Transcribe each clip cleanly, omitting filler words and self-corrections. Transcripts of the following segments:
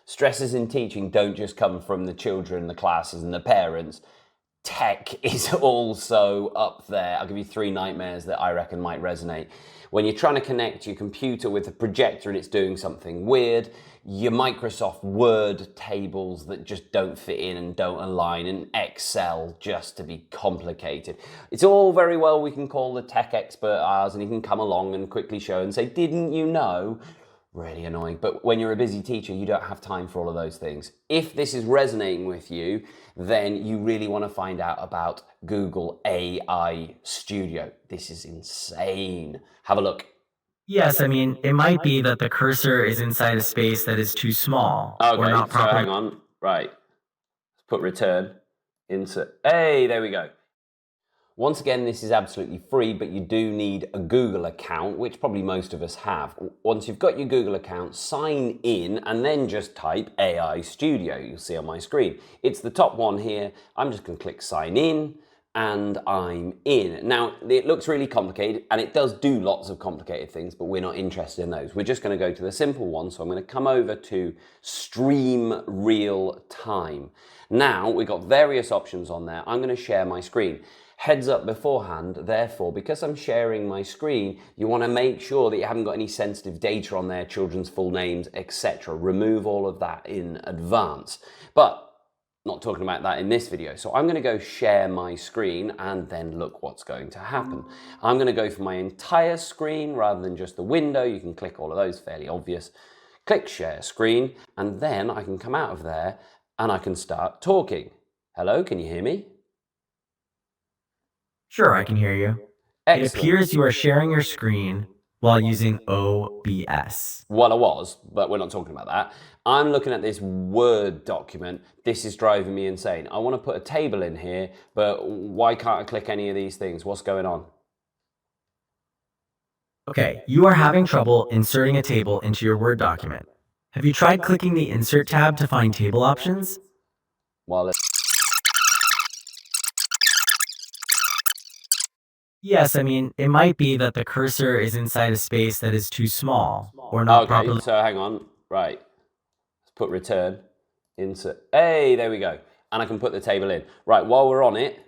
Stresses in teaching don't just come from the children, the classes, and the parents. Tech is also up there. I'll give you 3 nightmares that I reckon might resonate. When you're trying to connect your computer with a projector and it's doing something weird, your Microsoft Word tables that just don't fit in and don't align, and Excel just to be complicated. It's all very well we can call the tech expert ours and he can come along and quickly show and say, didn't you know? Really annoying. But when you're a busy teacher, you don't have time for all of those things. If this is resonating with you, then you really want to find out about Google AI Studio. This is insane. Have a look. Yes, I mean, it might be that the cursor is inside a space that is too small or Okay, not so hang properly. on. Right. Let's put return into, hey, there we go. Once again, this is absolutely free, but you do need a Google account, which probably most of us have. Once you've got your Google account, sign in and then just type AI Studio. You'll see on my screen. It's the top one here. I'm just going to click sign in and I'm in. Now, it looks really complicated and it does do lots of complicated things, but we're not interested in those. We're just going to go to the simple one. So I'm going to come over to stream real time. Now, we've got various options on there. I'm going to share my screen. Heads up beforehand, therefore, because I'm sharing my screen, you want to make sure that you haven't got any sensitive data on there, children's full names, etc. Remove all of that in advance. But not talking about that in this video. So I'm going to go share my screen and then look what's going to happen. I'm going to go for my entire screen rather than just the window. You can click all of those, fairly obvious. Click share screen, and then I can come out of there and I can start talking. Hello, can you hear me? Sure, I can hear you. It Excellent. appears you are sharing your screen while using OBS. Well, I was, but we're not talking about that. I'm looking at this Word document. This is driving me insane. I want to put a table in here, but why can't I click any of these things? What's going on? Okay, you are having trouble inserting a table into your Word document. Have you tried clicking the Insert tab to find table options? Well, Yes, I mean, it might be that the cursor is inside a space that is too small or not properly. so hang on. Right. Let's put return into, hey, there we go. And I can put the table in. Right, while we're on it,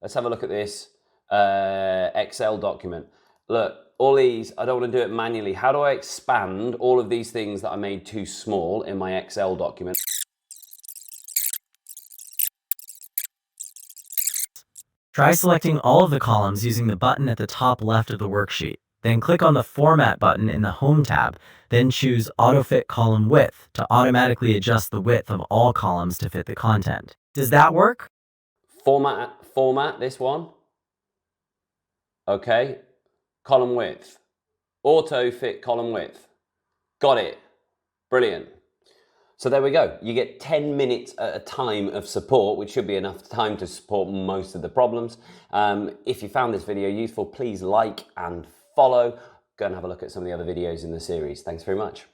let's have a look at this Excel document. Look, all these, I don't want to do it manually. How do I expand all of these things that I made too small in my Excel document? Try selecting all of the columns using the button at the top left of the worksheet. Then click on the Format button in the Home tab. Then choose Auto Fit Column Width to automatically adjust the width of all columns to fit the content. Does that work? Format this one. Okay. Column width. Auto fit column width. Got it. Brilliant. So there we go. You get 10 minutes at a time of support, which should be enough time to support most of the problems. If you found this video useful, please like and follow. Go and have a look at some of the other videos in the series. Thanks very much.